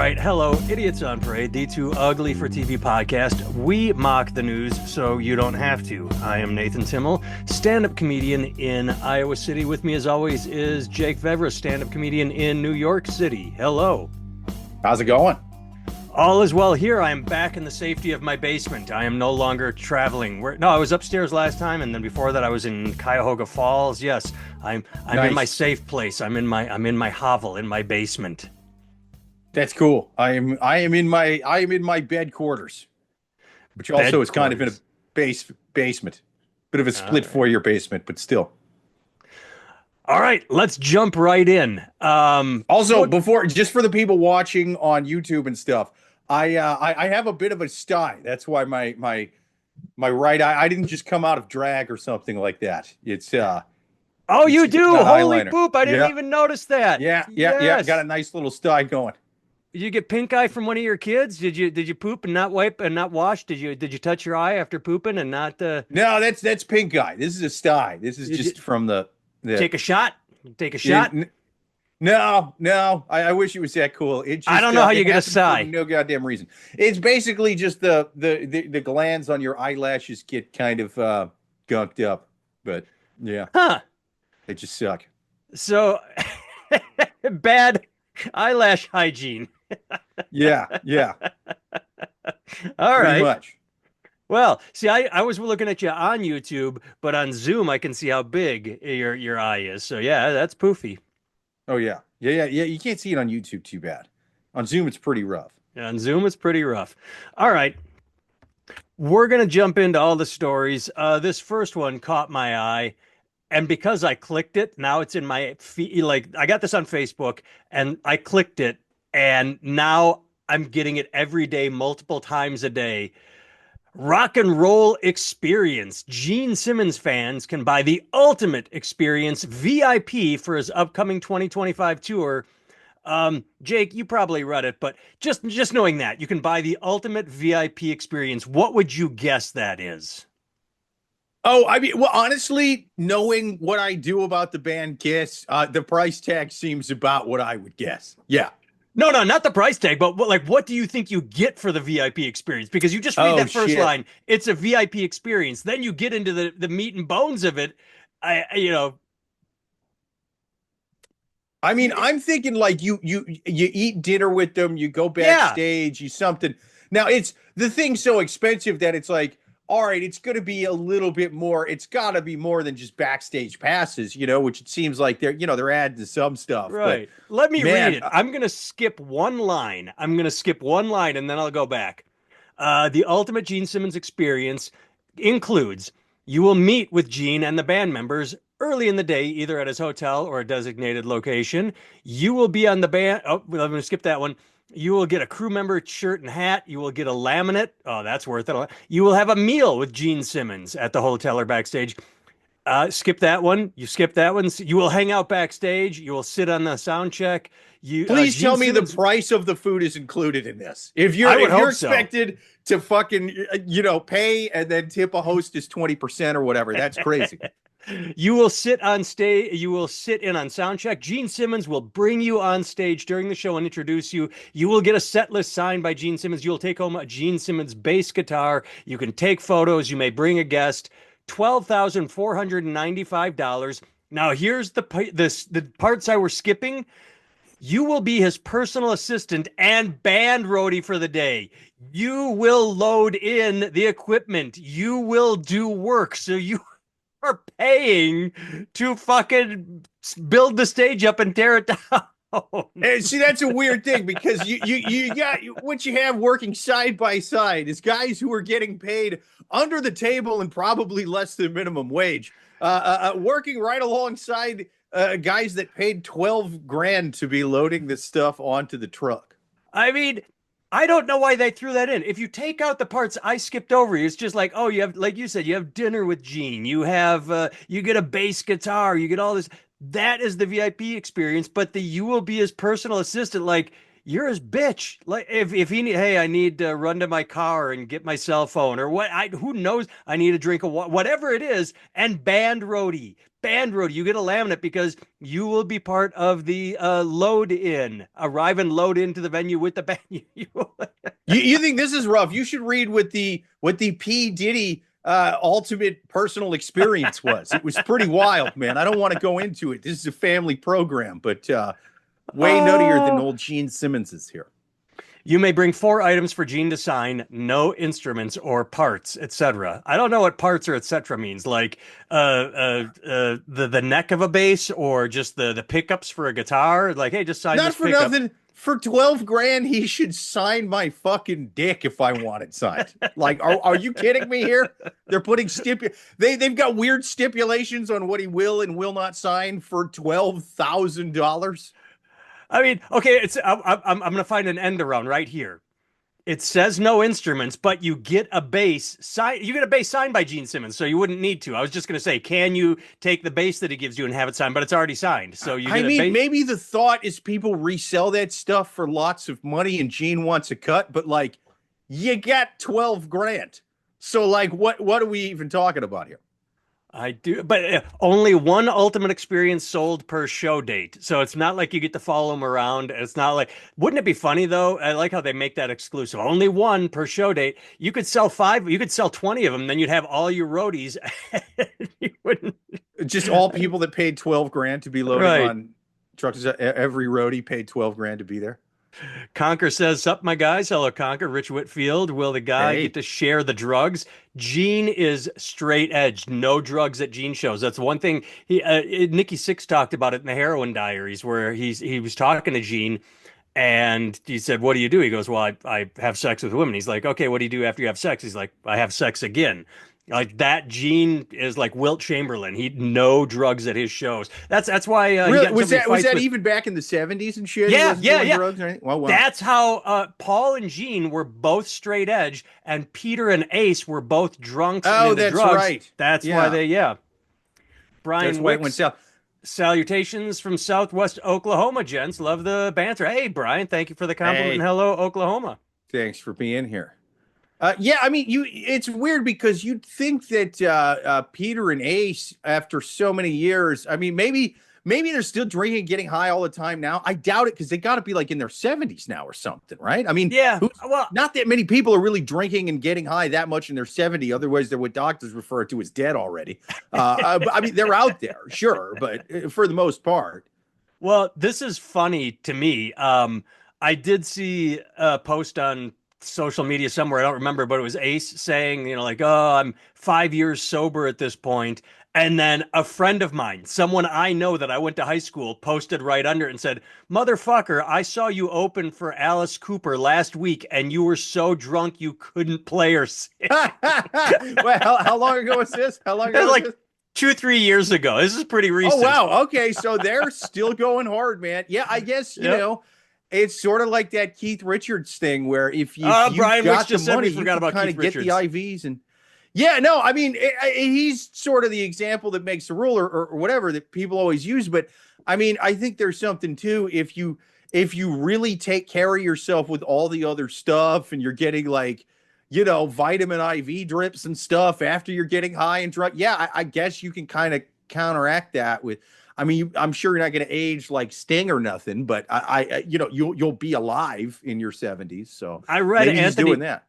right, hello, Idiots on Parade, the Too Ugly for TV podcast. We mock the news so you don't have to. I am Nathan Timmel, stand-up comedian in Iowa City. With me, as always, is Jake Vevra, stand-up comedian in New York City. Hello. How's it going? All is well here. I am back in the safety of my basement. I am no longer traveling. No, I was upstairs last time, and then before that, I was in Cuyahoga Falls. Yes, I'm Nice. in my safe place. I'm in my hovel in my basement. That's cool. I am in my bed quarters, which also is kind of in a basement. Bit of a split foyer basement, but still. All right, let's jump right in. Just for the people watching on YouTube and stuff, I have a bit of a sty. That's why my right eye. I didn't just come out of drag or something like that. It's Oh, you do? Holy eyeliner. poop! I didn't even notice that. Yeah. Got a nice little sty going. Did you get pink eye from one of your kids? Did you poop and not wipe and not wash? Did you touch your eye after pooping and not? No, that's pink eye. This is a sty. This is just from the take a shot. Take a shot. No. I wish it was that cool. It just, I don't know how you get a sty. No goddamn reason. It's basically just the glands on your eyelashes get kind of gunked up. But yeah, they just suck. So bad eyelash hygiene. Yeah. All right. Pretty much. Well, see, I was looking at you on YouTube, but on Zoom I can see how big your eye is. So yeah, that's poofy. Oh yeah. You can't see it on YouTube too bad. On Zoom, it's pretty rough. Yeah, on Zoom, it's pretty rough. All right. We're going to jump into all the stories. This first one caught my eye. And because I clicked it, now it's in my feed. Like, I got this on Facebook and I clicked it. And now I'm getting it every day, multiple times a day. Rock and roll experience. Gene Simmons fans can buy the ultimate experience VIP for his upcoming 2025 tour. Jake, you probably read it, but just knowing that you can buy the ultimate VIP experience, what would you guess that is? Oh, I mean, well, honestly, knowing what I do about the band Kiss, the price tag seems about what I would guess. Yeah. No, not the price tag, but what do you think you get for the VIP experience? Because you just read that first line, it's a VIP experience. Then you get into the meat and bones of it. I mean, I'm thinking like you eat dinner with them, you go backstage, you something. Now the thing's so expensive that it's like, all right, it's going to be a little bit more. It's got to be more than just backstage passes, which it seems like they're adding to some stuff. Right. But, let me read it. I'm going to skip one line. And then I'll go back. The ultimate Gene Simmons experience includes you will meet with Gene and the band members early in the day, either at his hotel or a designated location. You will be on the band. Oh, I'm going to skip that one. You will get a crew member shirt and hat. You will get a laminate. Oh, that's worth it. You will have a meal with Gene Simmons at the hotel or backstage. Skip that one. You skip that one. You will hang out backstage. You will sit on the sound check. Please tell me the price of the food is included in this. If you're expected to fucking, pay and then tip a hostess 20% or whatever, that's crazy. You will sit on stage. You will sit in on sound check. Gene Simmons will bring you on stage during the show and introduce you. You will get a set list signed by Gene Simmons. You will take home a Gene Simmons bass guitar. You can take photos. You may bring a guest. $12,495. Now here's the parts I were skipping. You will be his personal assistant and band roadie for the day. You will load in the equipment. You will do work. So you are paying to fucking build the stage up and tear it down. And see, that's a weird thing because you got what you have working side by side is guys who are getting paid under the table and probably less than minimum wage, working right alongside guys that paid $12,000 to be loading this stuff onto the truck. I mean, I don't know why they threw that in. If you take out the parts I skipped over, it's just like, oh, you have, like you said, you have dinner with Gene. You have, you get a bass guitar. You get all this. That is the VIP experience. But you will be his personal assistant. Like, you're his bitch. Like, if he need, hey, I need to run to my car and get my cell phone or what? Who knows? I need a drink of water, whatever it is. And band roadie. band roadie. You get a laminate because you will be part of the load in, arrive and load into the venue with the band. You think this is rough? You should read what the P Diddy ultimate personal experience was. It was pretty wild, man. I don't want to go into it. This is a family program, but way nuttier than old Gene Simmons is here. You may bring 4 items for Gene to sign, no instruments or parts, etc. I don't know what parts or etc. means, like the neck of a bass or just the pickups for a guitar. Like, hey, just sign Not this for pickup. nothing. For 12 grand, he should sign my fucking dick if I want it signed. Like, are you kidding me here? They're putting they've got weird stipulations on what he will and will not sign for $12,000. I mean, okay, I'm going to find an end around right here. It says no instruments, but you get a bass signed. You get a bass signed by Gene Simmons, so you wouldn't need to. I was just going to say, can you take the bass that he gives you and have it signed? But it's already signed, so you. I mean, maybe the thought is people resell that stuff for lots of money, and Gene wants a cut. But like, you got 12 grand, so like, what are we even talking about here? I do, but only one ultimate experience sold per show date. So it's not like you get to follow them around. It's not like, wouldn't it be funny though? I like how they make that exclusive. Only one per show date. You could sell 5, you could sell 20 of them, then you'd have all your roadies. You wouldn't. Just all people that paid 12 grand to be loading Right. on trucks. Every roadie paid 12 grand to be there. Conker says, "Sup, my guys. Hello, Conker. Rich Whitfield. Will the guy get to share the drugs?" Gene is straight edge. No drugs at Gene shows. That's one thing. Nikki Sixx talked about it in the Heroin Diaries, where he was talking to Gene, and he said, "What do you do?" He goes, "Well, I have sex with women." He's like, "Okay, what do you do after you have sex?" He's like, "I have sex again." Like that, Gene is like Wilt Chamberlain. He no drugs at his shows. That's why really was that even back in the 70s and shit? Yeah, yeah. Drugs or anything? Wow. That's how Paul and Gene were both straight edge, and Peter and Ace were both drunks. Oh, into that's drugs. right. That's why they Brian that's why it went south. Salutations from Southwest Oklahoma, gents. Love the banter. Hey, Brian, thank you for the compliment. Hey. Hello, Oklahoma. Thanks for being here. Yeah, I mean, it's weird because you'd think that Peter and Ace, after so many years, I mean, maybe they're still drinking and getting high all the time now. I doubt it because they got to be like in their 70s now or something, right? I mean, yeah, well, not that many people are really drinking and getting high that much in their 70s. Otherwise, they're what doctors refer to as dead already. I mean, they're out there, sure, but for the most part. Well, this is funny to me. I did see a post on social media somewhere, I don't remember, but it was Ace saying, like, "Oh, I'm 5 years sober at this point." And then a friend of mine, someone I know that I went to high school, posted right under it and said, "Motherfucker, I saw you open for Alice Cooper last week and you were so drunk you couldn't play or sing." Well, how long ago was this? How long ago was like this? 2-3 years ago. This is pretty recent. Oh, wow. Okay. So they're still going hard, man. Yeah, I guess, you know, it's sort of like that Keith Richards thing where if you Brian got Rich just the money, said we forgot about kind Keith of get Richards. the IVs. And yeah, no, I mean, he's sort of the example that makes the rule or whatever that people always use. But I mean, I think there's something too. If you really take care of yourself with all the other stuff and you're getting like, vitamin IV drips and stuff after you're getting high and drunk. Yeah, I guess you can kind of counteract that with, I mean, I'm sure you're not going to age like Sting or nothing, but you'll be alive in your 70s. So I read maybe he's doing that.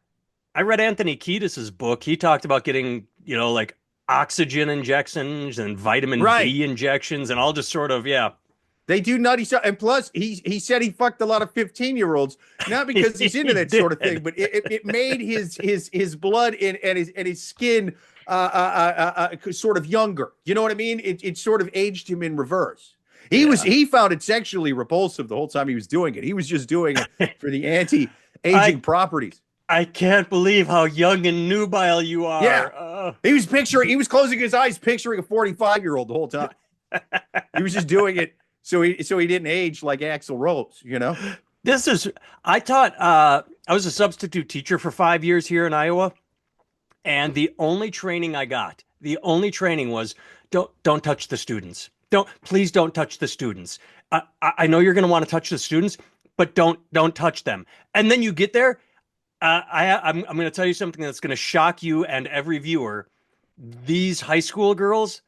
I read Anthony Kiedis's book. He talked about getting, like oxygen injections and vitamin B injections and all just sort of, They do nutty stuff. And plus, he said he fucked a lot of 15-year-olds, not because he's into that sort of thing, but it made his blood and his skin sort of younger. You know what I mean? It sort of aged him in reverse. He found it sexually repulsive the whole time he was doing it. He was just doing it for the anti-aging properties. I can't believe how young and nubile you are. Yeah. He was closing his eyes, picturing a 45-year-old the whole time. He was just doing it so he didn't age like Axl Rose, I taught, I was a substitute teacher for 5 years here in Iowa. And the only training I got, was don't touch the students. Please don't touch the students. I know you're going to want to touch the students, but don't touch them. And then you get there. I'm going to tell you something that's going to shock you and every viewer. These high school girls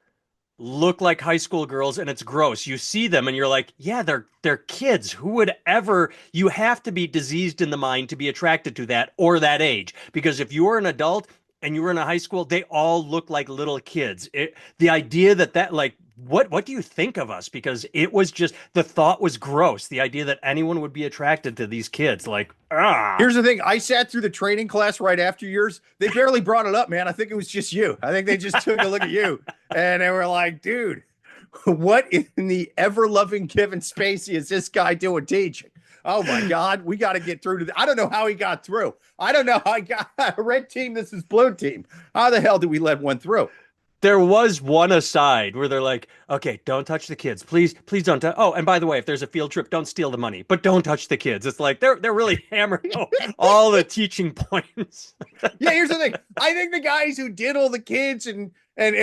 look like high school girls, and it's gross. You see them and you're like, yeah, they're kids. Who would ever, you have to be diseased in the mind to be attracted to that or that age. Because if you were an adult and you were in a high school, they all look like little kids. The idea that like what do you think of us? Because it was just the thought was gross. The idea that anyone would be attracted to these kids, like, Here's the thing. I sat through the training class right after yours. They barely brought it up, man. I think it was just you. I think they just took a look at you and they were like, dude, what in the ever-loving Kevin Spacey is this guy doing teaching? Oh my God, we got to get through to I don't know how he got through. I don't know how I got a red team. This is blue team. How the hell did we let one through? there was one aside where they're like, okay, don't touch the kids. Please don't. Oh, and by the way, if there's a field trip, don't steal the money, but don't touch the kids. It's like they're really hammering all the teaching points. Yeah, here's the thing. I think the guys who diddle the kids and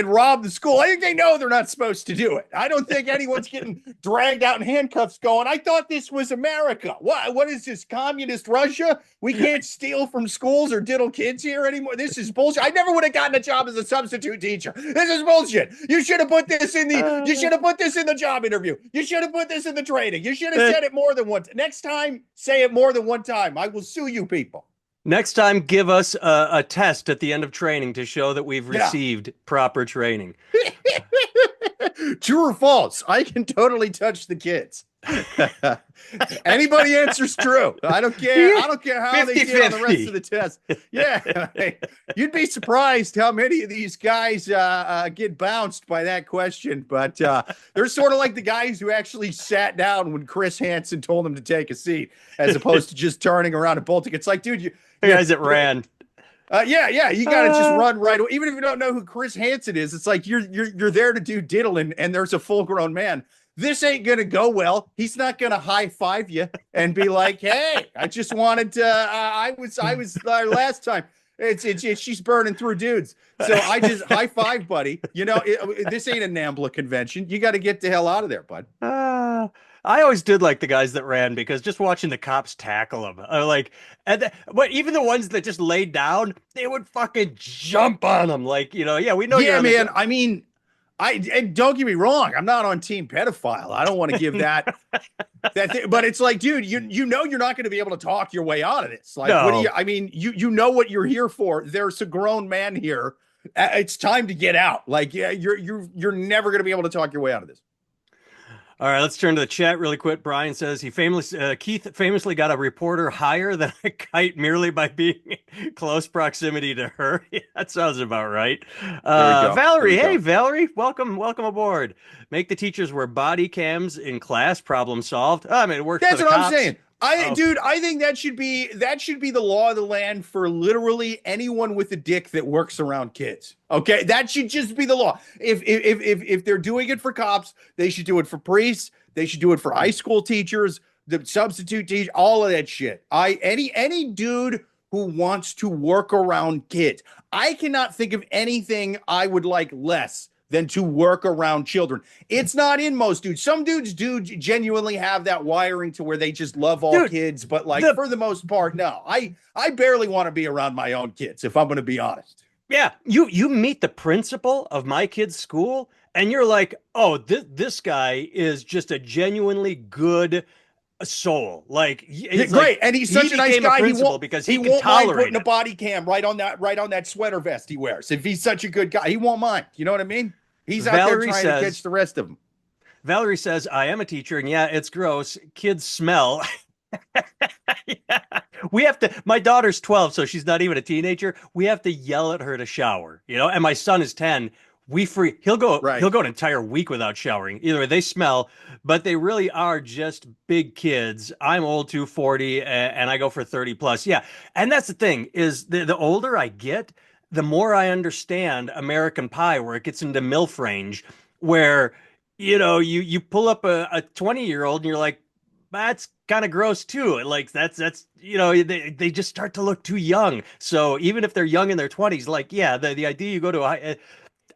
rob the school, I think they know they're not supposed to do it. I don't think anyone's getting dragged out in handcuffs going, I thought this was America. What is this, communist Russia? We can't steal from schools or diddle kids here anymore. This is bullshit. I never would have gotten a job as a substitute teacher. This is bullshit. You should have put this in the job interview. You should have put this in the training. You should have said it more than once. Next time, say it more than one time. I will sue you people. Next time, give us a test at the end of training to show that we've Yeah. received proper training. True or false? I can totally touch the kids. Anybody answers true. I don't care. I don't care how they did on the rest of the test. Yeah. You'd be surprised how many of these guys get bounced by that question. But they're sort of like the guys who actually sat down when Chris Hansen told them to take a seat, as opposed to just turning around and bolting. It's like, dude, The guys that ran. yeah, you got to just run right away. Even if you don't know who Chris Hansen is, it's like you're there to do diddling, and there's a full-grown man. This ain't gonna go well. He's not gonna high five you and be like, "Hey, I just wanted to. I was last time. She's burning through dudes. So I just high five, buddy. You know, this ain't a NAMBLA convention. You got to get the hell out of there, bud." I always did like the guys that ran because just watching the cops tackle them, but even the ones that just laid down, they would fucking jump on them. Like, yeah, we know. Yeah, man. I mean, and don't get me wrong. I'm not on team pedophile. I don't want to give that but it's like, dude, you know, you're not going to be able to talk your way out of this. Like, No. what do you? I mean, you know what you're here for. There's a grown man here. It's time to get out. Like, yeah, you're never going to be able to talk your way out of this. All right, let's turn to the chat really quick. Brian says Keith famously got a reporter higher than a kite merely by being in close proximity to her. Yeah, that sounds about right. Valerie, hey Valerie, welcome aboard. Make the teachers wear body cams in class. Problem solved. I mean, it works. That's for the what cops. I'm saying. Dude, I think that should be the law of the land for literally anyone with a dick that works around kids. Okay, that should just be the law. If they're doing it for cops, they should do it for priests. They should do it for high school teachers, the substitute teachers, all of that shit. Any dude who wants to work around kids, I cannot think of anything I would like less than to work around children. It's not in most dudes. Some dudes do genuinely have that wiring to where they just love all kids, but like for the most part, no. I barely want to be around my own kids, if I'm going to be honest. Yeah, you meet the principal of my kid's school, and you're like, oh, this guy is just a genuinely good soul. Like, great, like, and he's such a nice guy. He won't mind putting a body cam right on that sweater vest he wears. If he's such a good guy, he won't mind. You know what I mean? He's out there trying to catch the rest of them. Valerie says, I am a teacher, and yeah, it's gross. Kids smell. Yeah. We have to, my daughter's 12, so she's not even a teenager. We have to yell at her to shower, and my son is 10. He'll go an entire week without showering. Either way, they smell, but they really are just big kids. I'm old, 240, and I go for 30 plus. Yeah. And that's the thing is the older I get, the more I understand American Pie, where it gets into MILF range, where, you pull up a 20-year-old and you're like, that's kind of gross too. Like that's they just start to look too young. So even if they're young in their 20s, like, yeah, the idea you go to a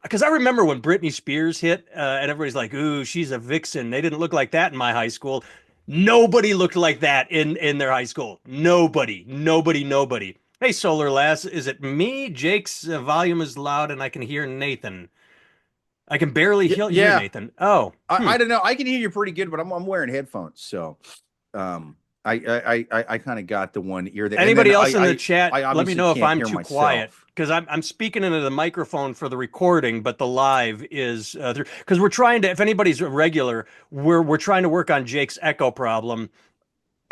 because I remember when Britney Spears hit and everybody's like, ooh, she's a vixen. They didn't look like that in my high school. Nobody looked like that in their high school. Nobody. Hey, Solar Lass, is it me? Jake's volume is loud and I can hear Nathan. I can barely hear Yeah. Nathan. Oh, I don't know. I can hear you pretty good, but I'm wearing headphones, so I kind of got the one ear there, and anybody then else in the chat, I let me obviously know if can't I'm hear too quiet myself. because I'm speaking into the microphone for the recording, but the live is because we're trying to. If anybody's a regular, we're trying to work on Jake's echo problem.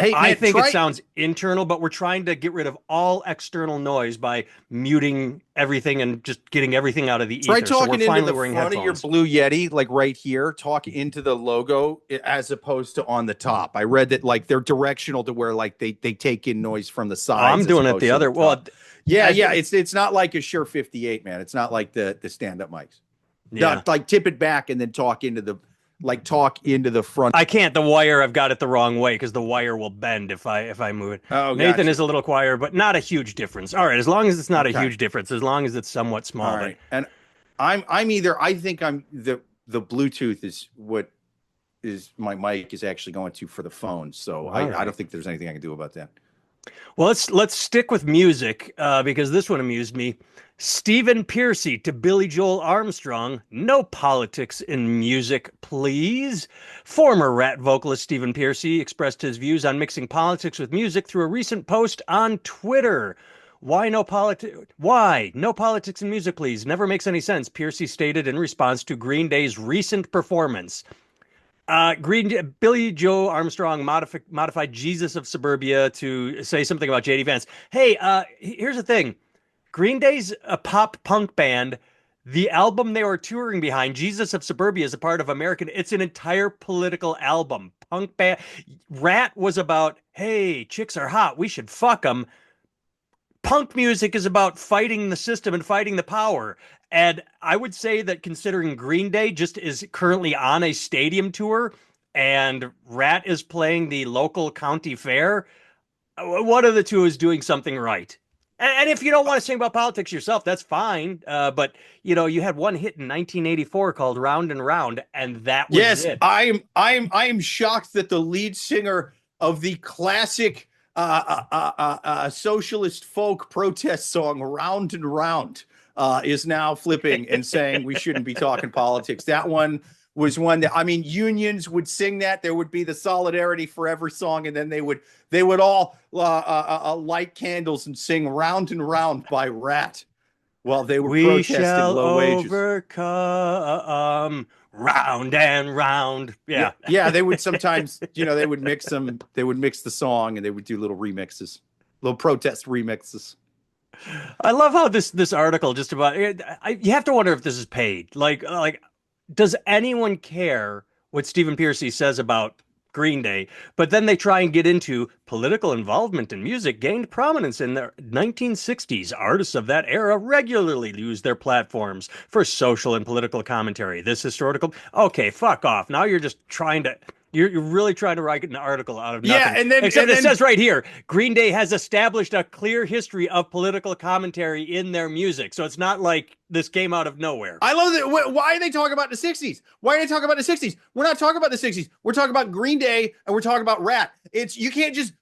Hey I man, think it try sounds internal, but we're trying to get rid of all external noise by muting everything and just getting everything out of the try ether. So we're talking into finally the wearing front of your headphones. Blue Yeti, like right here. Talk into the logo as opposed to on the top. I read that like they're directional to where like they take in noise from the Oh, I'm sides as doing it opposed the to the other. Well, top. Yeah, as, yeah. It's not like a Shure 58, man. It's not like the stand up mics. yeah. Not like tip it back and then talk into the front. I can't. The wire, I've got it the wrong way because the wire will bend if I move it. Oh, Nathan gotcha. is a little quieter, but not a huge difference. All right, as long as it's not a Okay. huge difference, as long as it's somewhat All small. But right. And I'm either I think I'm the Bluetooth is what is my mic is actually going to for the phone. So all I right. don't think there's anything I can do about that. Well, let's stick with music because this one amused me. Stephen Pearcy to Billy Joel Armstrong. No politics in music, please. Former Rat vocalist Stephen Pearcy expressed his views on mixing politics with music through a recent post on Twitter. Why no politics? Why no politics in music, please? Never makes any sense. Pearcy stated in response to Green Day's recent performance. Billy Joe Armstrong modified Jesus of Suburbia to say something about JD Vance. Hey, here's the thing. Green Day's a pop punk band. The album they were touring behind, Jesus of Suburbia, is a part of American. It's an entire political album. Punk band. Rat was about, hey, chicks are hot. We should fuck them. Punk music is about fighting the system and fighting the power. And I would say that considering Green Day just is currently on a stadium tour and Rat is playing the local county fair, one of the two is doing something right. And if you don't want to sing about politics yourself, that's fine. But you had one hit in 1984 called "Round and Round," and that was Yes, it. I'm shocked that the lead singer of the classic socialist folk protest song "Round and Round" is now flipping and saying we shouldn't be talking politics. That one was one that I mean, unions would sing that. There would be the Solidarity Forever song, and then they would all light candles and sing "Round and Round" by Rat while they were We protesting shall low wages. overcome round and round. Yeah, Yeah. yeah, they would sometimes, they would mix the song and they would do little remixes, little protest remixes. I love how this article just about you have to wonder if this is paid. Like does anyone care what Stephen Pearcy says about Green Day? But then they try and get into political involvement in music gained prominence in the 1960s. Artists of that era regularly used their platforms for social and political commentary. This historical, okay, fuck off. Now you're just trying to. You're really trying to write an article out of Yeah, nothing. and then Except and it then says right here, Green Day has established a clear history of political commentary in their music. So it's not like this came out of nowhere. I love that. Why are they talking about the 60s? Why are they talking about the 60s? We're not talking about the 60s. We're talking about Green Day and we're talking about Rat. It's you can't just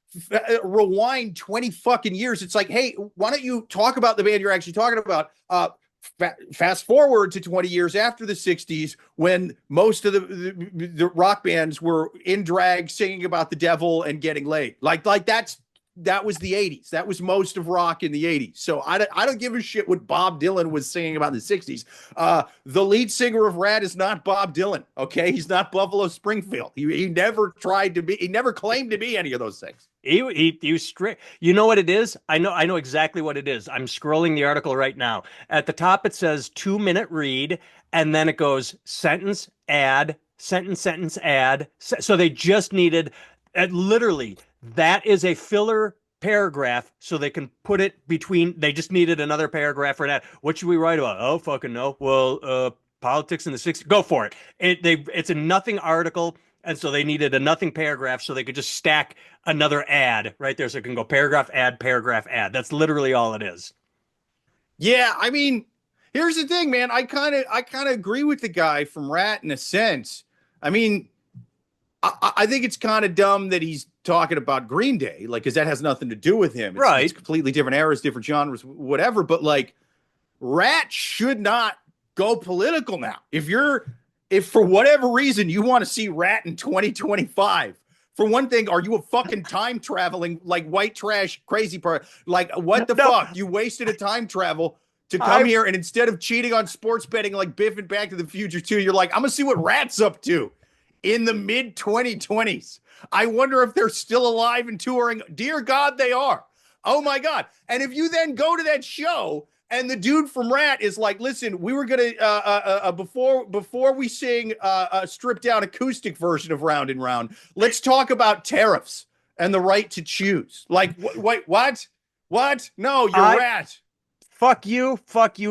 rewind 20 fucking years. It's like, hey, why don't you talk about the band you're actually talking about? Fast forward to 20 years after the 60s when most of the rock bands were in drag singing about the devil and getting laid. Like that was the 80s. That was most of rock in the 80s. So I don't give a shit what Bob Dylan was singing about in the 60s. The lead singer of Rat is not Bob Dylan. Okay. He's not Buffalo Springfield. He never tried to be, he never claimed to be any of those things. He strict. You know what it is? I know exactly what it is. I'm scrolling the article right now. At the top it says 2-minute read, and then it goes sentence add sentence add. So they just needed literally that is a filler paragraph so they can put it between. They just needed another paragraph for that. What should we write about? Oh, fucking no. Well, politics in the 60s. Go for it. It's a nothing article. And so they needed a nothing paragraph so they could just stack another ad right there. So it can go paragraph, ad, paragraph, ad. That's literally all it is. Yeah. I mean, here's the thing, man. I kind of agree with the guy from Rat in a sense. I mean, I think it's kind of dumb that he's talking about Green Day, like, because that has nothing to do with him. It's Right. completely different eras, different genres, whatever. But like, Rat should not go political now. If for whatever reason you want to see Rat in 2025, for one thing, are you a fucking time traveling like white trash crazy part? Like what the No, fuck? You wasted a time travel to come I here, and instead of cheating on sports betting like Biff and Back to the Future 2, you're like, I'm gonna see what Rat's up to in the mid 2020s. I wonder if they're still alive and touring. Dear God, they are. Oh my God. And if you then go to that show and the dude from Rat is like, listen, we were gonna before we sing a stripped down acoustic version of Round and Round, let's talk about tariffs and the right to choose. Like, wait, what? No, you're I Rat. fuck you.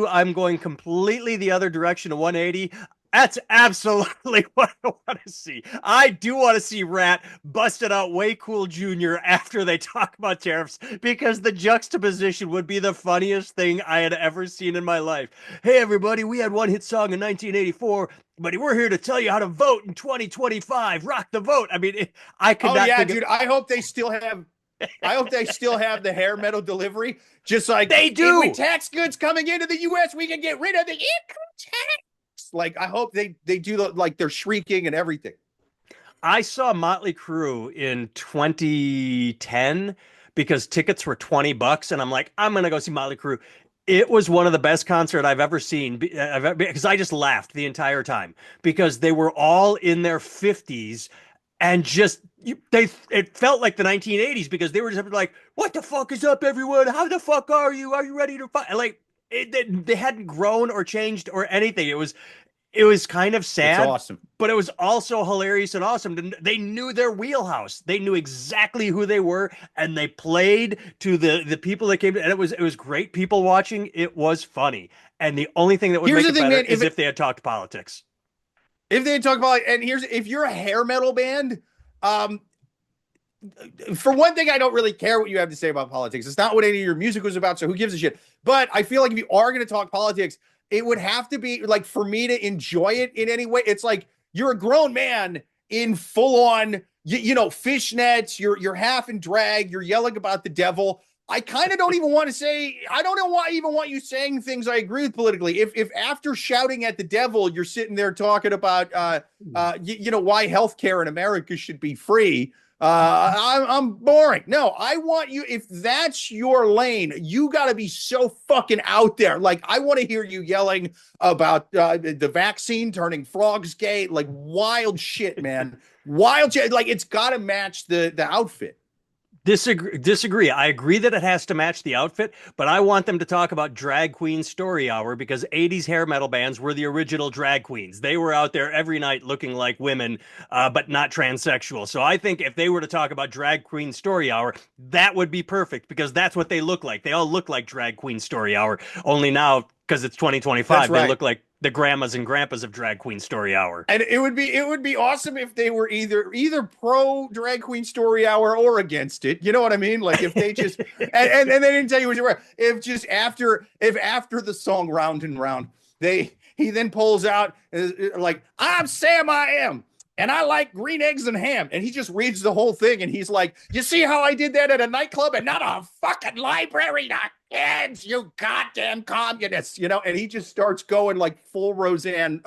I'm going completely the other direction of 180. That's absolutely what I want to see. I do want to see Rat busted out Way Cool Jr. after they talk about tariffs, because the juxtaposition would be the funniest thing I had ever seen in my life. Hey, everybody, we had one hit song in 1984, but we're here to tell you how to vote in 2025. Rock the vote. I mean, I could Oh not yeah, think of. dude. I hope they still have the hair metal delivery. Just like They with do. tax goods coming into the U.S., we can get rid of the income tax. Like, I hope they do like they're shrieking and everything. I saw Motley Crue in 2010 because tickets were $20, and I'm like, I'm gonna go see Motley Crue. It was one of the best concerts I've ever seen because I just laughed the entire time because they were all in their 50s and just they it felt like the 1980s because they were just like, what the fuck is up, everyone? How the fuck are you? Are you ready to fight? Like they hadn't grown or changed or anything. It was kind of It's sad, awesome. but it was also hilarious and awesome. They knew their wheelhouse. They knew exactly who they were, and they played to the people that came. And it was great people watching. It was funny, and the only thing that would Here's make the it thing, better man. is if they had talked politics. If they talk about, and here's, if you're a hair metal band, um, for one thing, I don't really care what you have to say about politics. It's not what any of your music was about, so who gives a shit? But I feel like if you are going to talk politics, it would have to be like, for me to enjoy it in any way. It's like you're a grown man in full on, fishnets. You're half in drag. You're yelling about the devil. I kind of don't even want to say. I don't know why I even want you saying things I agree with politically. If after shouting at the devil, you're sitting there talking about why healthcare in America should be free. I'm boring. No, I want you. If that's your lane, you got to be so fucking out there. Like, I want to hear you yelling about the vaccine turning frogs gay, like wild shit, man. Wild shit. Like, it's got to match the outfit. Disagree. I agree that it has to match the outfit, but I want them to talk about Drag Queen Story Hour because 80s hair metal bands were the original drag queens. They were out there every night looking like women, but not transsexual. So I think if they were to talk about Drag Queen Story Hour, that would be perfect because that's what they look like. They all look like Drag Queen Story Hour, only now because it's That's 2025, they right. look like the grandmas and grandpas of Drag Queen Story Hour. And it would be awesome if they were either pro drag queen story hour or against it. You know what I mean? Like, if they just and they didn't tell you what you were. If after the song Round and Round, he then pulls out like, I'm Sam I am. And I like green eggs and ham. And he just reads the whole thing. And he's like, you see how I did that at a nightclub and not a fucking library, not kids, you goddamn communists, and he just starts going like full Roseanne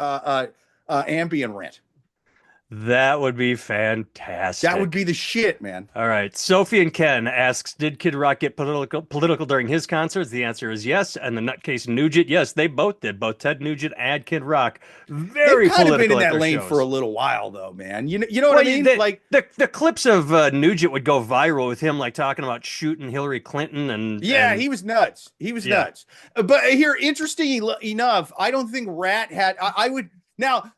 ambient rant. That would be That would be fantastic. the shit, man. All right. Sophie and Ken asks, did Kid Rock get political during his concerts? The answer is yes. And the nutcase Nugent, yes, they both did. Both Ted Nugent and Kid Rock, They've very kind of been in political at that their lane for a shows. little while, though, man. You know what I Well, mean? Like, the clips of Nugent would go viral with him like talking about shooting Hillary Clinton yeah, and he was nuts. He was yeah. nuts. But here, interesting enough, I don't think Rat had. I would now,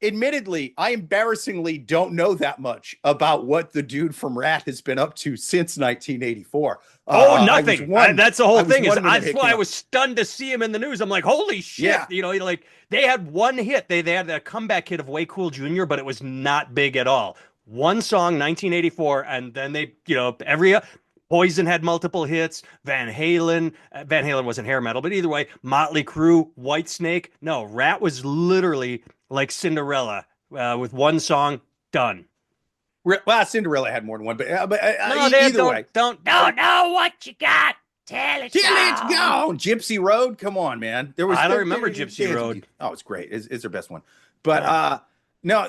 admittedly, I embarrassingly don't know that much about what the dude from Rat has been up to since 1984. Oh, I was nothing. one. That's the whole I was thing. one when that That's hit why came I out. was stunned to see him in the news. I'm like, holy shit! Yeah, Like they had one hit. They had a comeback hit of Way Cool Jr., but it was not big at all. One song, 1984, and then they, every Poison had multiple hits. Van Halen wasn't hair metal, but either way, Motley Crue, Whitesnake. No, Rat was literally like Cinderella with one song done. well, Cinderella had more than one, but No, they either way, don't know what you got. Till it's gone. Gypsy Road. Come on, man. I don't remember Gypsy Road. Oh, it's great. It's their best one. But Yeah. no,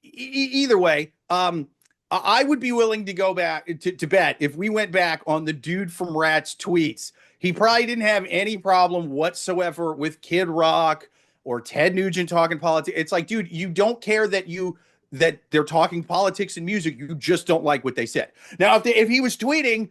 either way, I would be willing to go back to bet if we went back on the dude from Rat's tweets. He probably didn't have any problem whatsoever with Kid Rock or Ted Nugent talking politics. It's like, dude, you don't care that they're talking politics and music. You just don't like what they said. Now, if he was tweeting,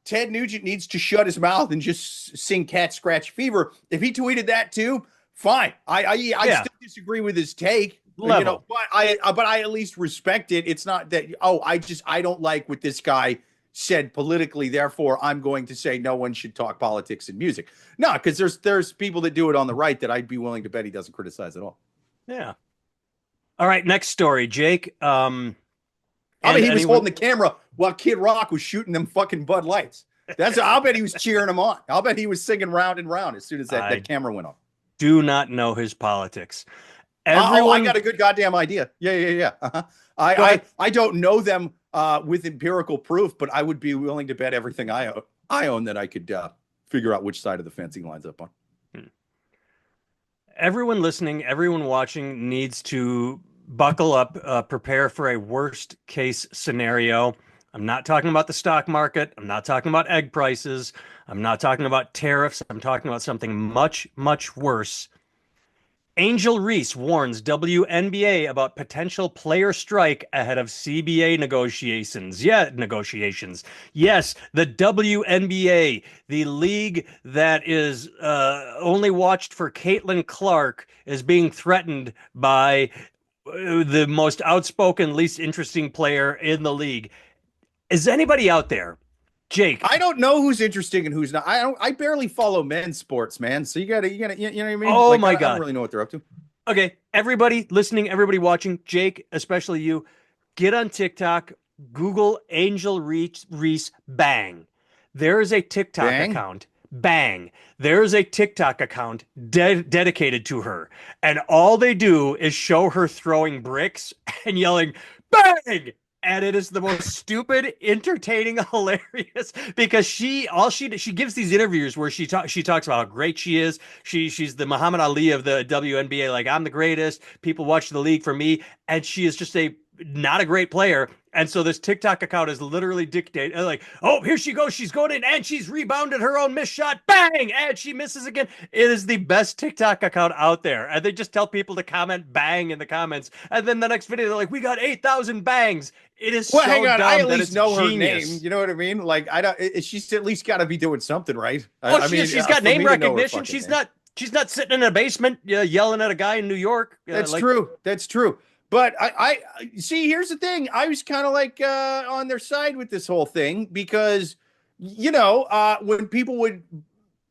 Ted Nugent needs to shut his mouth and just sing Cat Scratch Fever. If he tweeted that too, fine. I still disagree with his take. Level. You know, but I at least respect it. It's not that I don't like what this guy said politically, therefore I'm going to say no one should talk politics and music. No, because there's people that do it on the right that I'd be willing to bet he doesn't criticize at all. Yeah. All right, next story, Jake. I mean, he was holding the camera while Kid Rock was shooting them fucking Bud Lights. I'll bet he was cheering him on. I'll bet he was singing Round and Round as soon as that camera went off. Do not know his politics. I got a good goddamn idea. Yeah. Uh-huh. I don't know them with empirical proof, but I would be willing to bet everything I own that I could figure out which side of the fence he lines up on. Everyone listening, everyone watching needs to buckle up, prepare for a worst case scenario. I'm not talking about the stock market. I'm not talking about egg prices. I'm not talking about tariffs. I'm talking about something much, much worse. Angel Reese warns WNBA about potential player strike ahead of CBA negotiations. Negotiations. Yes, the WNBA, the league that is only watched for Caitlin Clark, is being threatened by the most outspoken, least interesting player in the league. Is anybody out there? Jake, I don't know who's interesting and who's not. I barely follow men's sports, man. So you gotta, you know what I mean? Oh my God. I don't really know what they're up to. Okay, everybody listening, everybody watching, Jake, especially you, get on TikTok, Google Angel Reese, bang. There is a TikTok account, bang. There is a TikTok account dedicated to her. And all they do is show her throwing bricks and yelling, bang! And it is the most stupid, entertaining, hilarious, because she gives these interviews where she talks about how great she is. She's the Muhammad Ali of the WNBA. Like, I'm the greatest. People watch the league for me. And she is just not a great player. And so this TikTok account is literally dictating, like, oh, here she goes. She's going in and she's rebounded her own missed shot. Bang! And she misses again. It is the best TikTok account out there. And they just tell people to comment bang in the comments. And then the next video, they're like, we got 8,000 bangs. It is so hang on. dumb I at least know genius. her name. You know what I mean? Like, she's at least got to be doing something, right? Oh, she's got name recognition. She's not sitting in a basement yelling at a guy in New York. That's true. That's true. But I see, here's the thing. I was kind of like on their side with this whole thing because, when people would,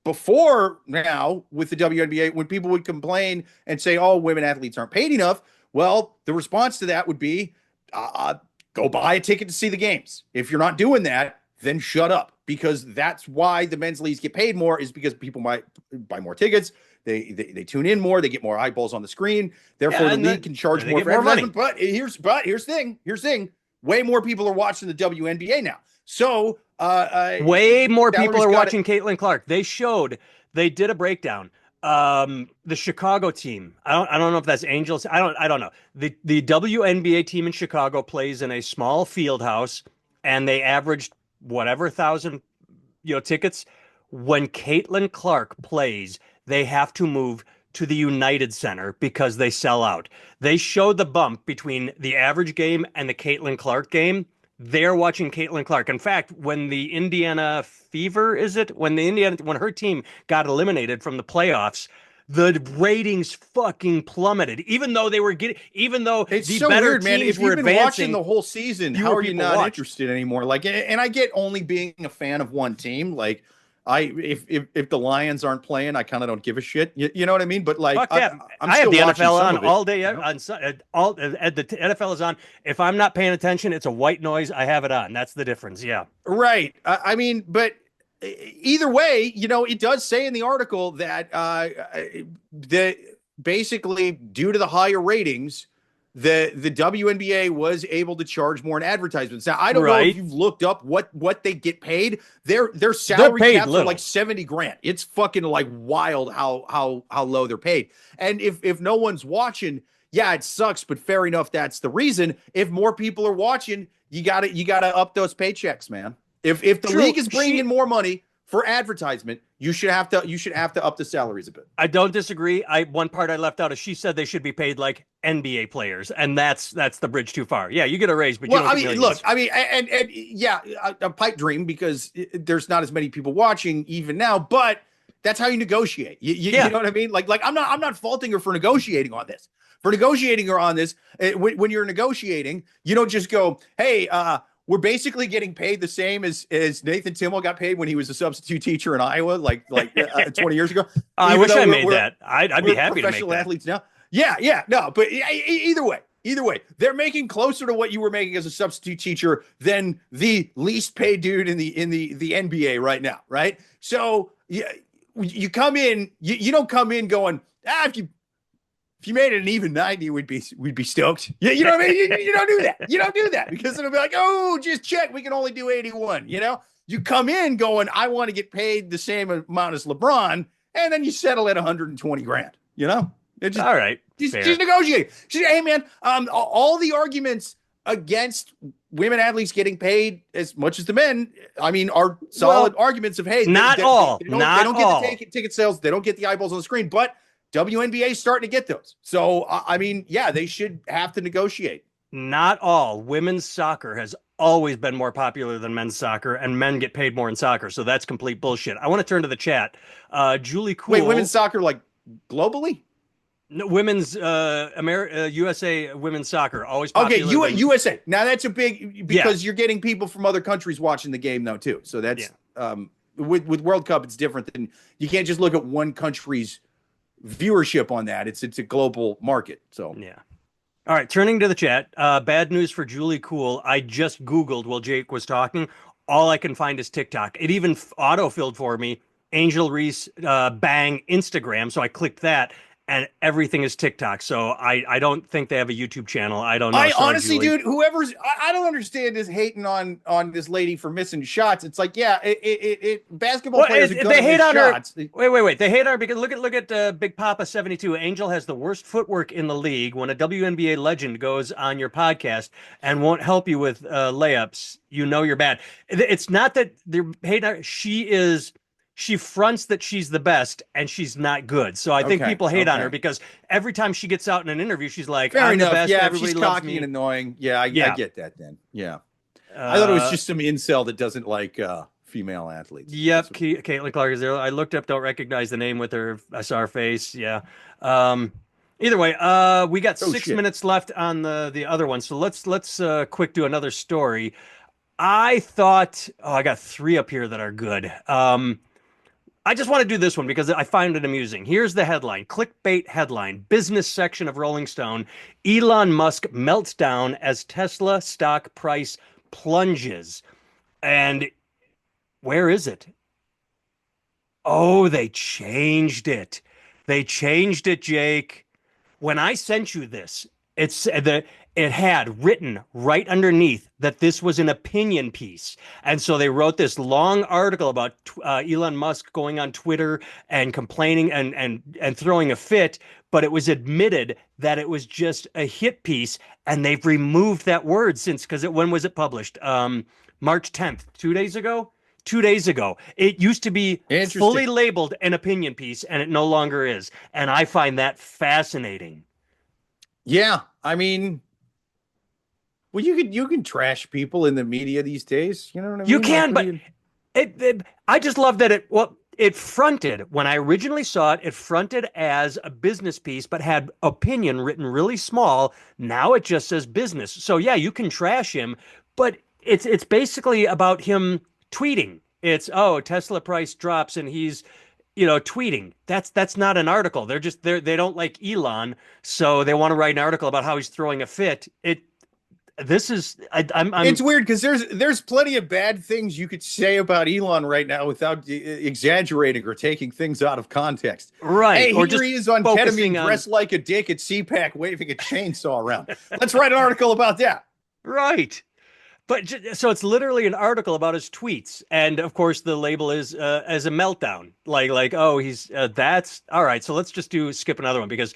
before now with the WNBA, when people would complain and say, oh, women athletes aren't paid enough, well, the response to that would be, go buy a ticket to see the games. If you're not doing that, then shut up, because that's why the men's leagues get paid more, is because people might buy more tickets. They tune in more. They get more eyeballs on the screen. Therefore, the league can charge more for advertisement. But here's the thing. Way more people are watching the WNBA now. So way more people are watching Caitlin Clark. They did a breakdown. The Chicago team. I don't know if that's Angels. I don't know. The WNBA team in Chicago plays in a small field house, and they averaged whatever 1,000 tickets. When Caitlin Clark plays, they have to move to the United Center because they sell out. They show the bump between the average game and the Caitlin Clark game. They're watching Caitlin Clark. In fact, when the Indiana Fever, when her team got eliminated from the playoffs, the ratings fucking plummeted. Even though it's the so better weird, man. teams If you've been advancing, watching the whole season, how are you not interested anymore? Like, and I get only being a fan of one team. Like, if the Lions aren't playing, I kind of don't give a shit. You know what I mean? But like, I have the NFL on all day. The NFL is on. If I'm not paying attention, it's a white noise. I have it on. That's the difference. Yeah. Right. I mean, but either way, it does say in the article that basically due to the higher ratings, the WNBA was able to charge more in advertisements. Now, I don't know if Right. you've looked up what they get paid. Their They're salary paid caps are little. like 70 grand. It's fucking like wild how low they're paid. And if no one's watching, yeah, it sucks, but fair enough, that's the reason. If more people are watching, you gotta up those paychecks, man. If the True. league is bringing in more money for advertisement, you should have to up the salaries a bit. I don't disagree. One part I left out is she said they should be paid like NBA players, and that's the bridge too far. Yeah, you get a raise, but you Well, don't I get mean, millions. look, I mean, and yeah, a pipe dream because there's not as many people watching even now, but that's how you negotiate. Yeah. You know what I mean? Like I'm not faulting her for negotiating on this. For negotiating her on this, when you're negotiating, you don't just go, hey, we're basically getting paid the same as Nathan Timmel got paid when he was a substitute teacher in Iowa, like 20 years ago. I wish I made that. I'd be happy to make professional that. athletes now. Yeah, no, but either way, they're making closer to what you were making as a substitute teacher than the least paid dude in the NBA right now, right? So you come in, you don't come in going, if you made it an even 90, we'd be stoked. You know what I mean? You don't do that. You don't do that because it'll be like, oh, just check. We can only do 81. You know, you come in going, I want to get paid the same amount as LeBron, and then you settle at 120 grand. You know, All right. She's negotiating. Hey, man, all the arguments against women athletes getting paid as much as the men, I mean, are solid arguments of, hey, not all. They don't get the ticket sales. They don't get the eyeballs on the screen, but WNBA is starting to get those. So, I mean, yeah, they should have to negotiate. Not all. Women's soccer has always been more popular than men's soccer, and men get paid more in soccer. So that's complete bullshit. I want to turn to the chat. Julie Cool. Wait, women's soccer, like globally? No, women's USA women's soccer always popular. Okay, USA. Now that's a big because you're getting people from other countries watching the game though too. So that's with World Cup, it's different than you can't just look at one country's viewership on that. It's a global market. So yeah. All right, turning to the chat. Bad news for Julie Cool. I just Googled while Jake was talking. All I can find is TikTok. It even auto-filled for me Angel Reese bang Instagram. So I clicked that, and everything is TikTok. So I don't think they have a YouTube channel. I don't know. I honestly, Julie. Dude, I don't understand this hating on this lady for missing shots. It's like, yeah, basketball players are they hate on shots. Her. Wait. They hate on her because look at Big Papa 72. Angel has the worst footwork in the league. When a WNBA legend goes on your podcast and won't help you with layups, you know you're bad. It's not that they're hating on her. She fronts that she's the best, and she's not good. So I think people hate on her because every time she gets out in an interview, she's like, I'm the best. Yeah, everybody she's loves cocky me. and annoying. Yeah, I get that then. Yeah. I thought it was just some incel that doesn't like female athletes. Yep, Caitlin Clark is there. I looked up, don't recognize the name with her. I saw her face. Yeah. Either way, we got 6 minutes left on the other one. So let's quick do another story. I thought, I got 3 up here that are good. I just want to do this one because I find it amusing. Here's the headline, clickbait headline, business section of Rolling Stone. Elon Musk melts down as Tesla stock price plunges. And where is it? Oh, they changed it. They changed it, Jake. When I sent you this, it had written right underneath that this was an opinion piece. And so they wrote this long article about Elon Musk going on Twitter and complaining and throwing a fit, but it was admitted that it was just a hit piece, and they've removed that word since, because when was it published? March 10th, 2 days ago? 2 days ago. It used to be fully labeled an opinion piece, and it no longer is. And I find that fascinating. Yeah, I mean, well, you can trash people in the media these days. You know what I mean? You can, but I just love that it fronted, when I originally saw it, it fronted as a business piece, but had opinion written really small. Now it just says business. So yeah, you can trash him, but it's basically about him tweeting. It's, Tesla price drops and he's, tweeting. That's not an article. They don't like Elon, so they want to write an article about how he's throwing a fit. This is It's I'm weird because there's plenty of bad things you could say about Elon right now without exaggerating or taking things out of context. right, Hey, or here just he is on ketamine, focusing on dressed like a dick at CPAC, waving a chainsaw around. Let's write an article about that. right. But so it's literally an article about his tweets, and of course the label is as a meltdown, like oh he's that's all right. So let's just do skip another one because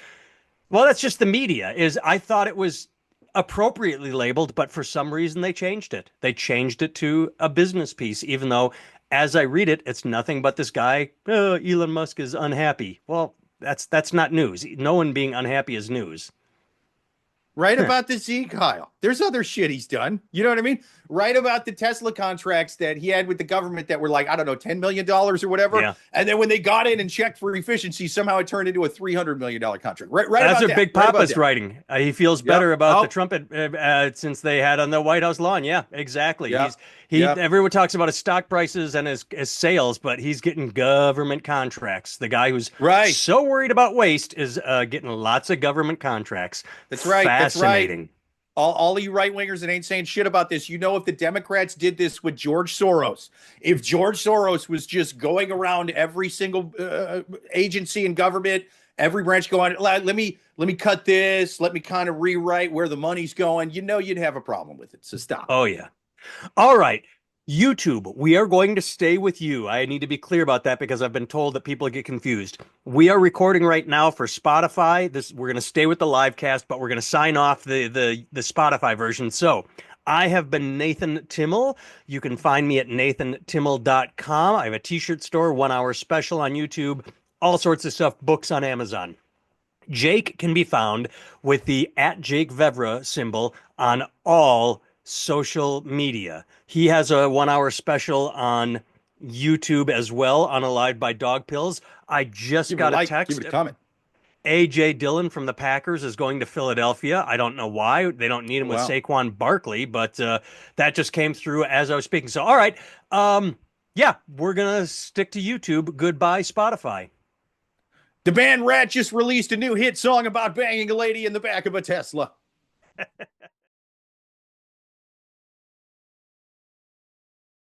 well that's just the media. Is I thought it was appropriately labeled, but for some reason they changed it. They changed it to a business piece, even though as I read it, it's nothing but this guy Elon Musk is unhappy. Well, that's not news. No one being unhappy is news. Right about the Z, Kyle. There's other shit he's done. You know what I mean? Right about the Tesla contracts that he had with the government that were like, I don't know, $10 million or whatever. Yeah. And then when they got in and checked for efficiency, somehow it turned into a $300 million contract. Right That's about what that. Big Right about Papa's that. writing. He feels better Yep. about the Oh, Trump since they had on the White House lawn. Yeah, exactly. yep. He Yep. everyone talks about his stock prices and his sales, but he's getting government contracts. The guy who's Right. so worried about waste is getting lots of government contracts. That's right. That's right. Fascinating. All you right wingers that ain't saying shit about this, you know, if the Democrats did this with George Soros, if George Soros was just going around every single agency in government, every branch going, let me cut this, let me kind of rewrite where the money's going, you know, you'd have a problem with it. So stop. Oh yeah. All right. YouTube, we are going to stay with you. I need to be clear about that because I've been told that people get confused. We are recording right now for Spotify. This we're going to stay with the live cast, but we're going to sign off the Spotify version. So, I have been Nathan Timmel. You can find me at nathantimmel.com. I have a t-shirt store, 1 hour special on YouTube, all sorts of stuff, books on Amazon. Jake can be found with the at Jake Vevra symbol on all social media. He has a 1 hour special on YouTube as well, unalived by Dog Pills. I just Give it a got a like, give text. it a comment. AJ Dillon from the Packers is going to Philadelphia. I don't know why. They don't need him with Wow. Saquon Barkley, but that just came through as I was speaking. So, all right. Yeah, we're going to stick to YouTube. Goodbye, Spotify. The band Rat just released a new hit song about banging a lady in the back of a Tesla.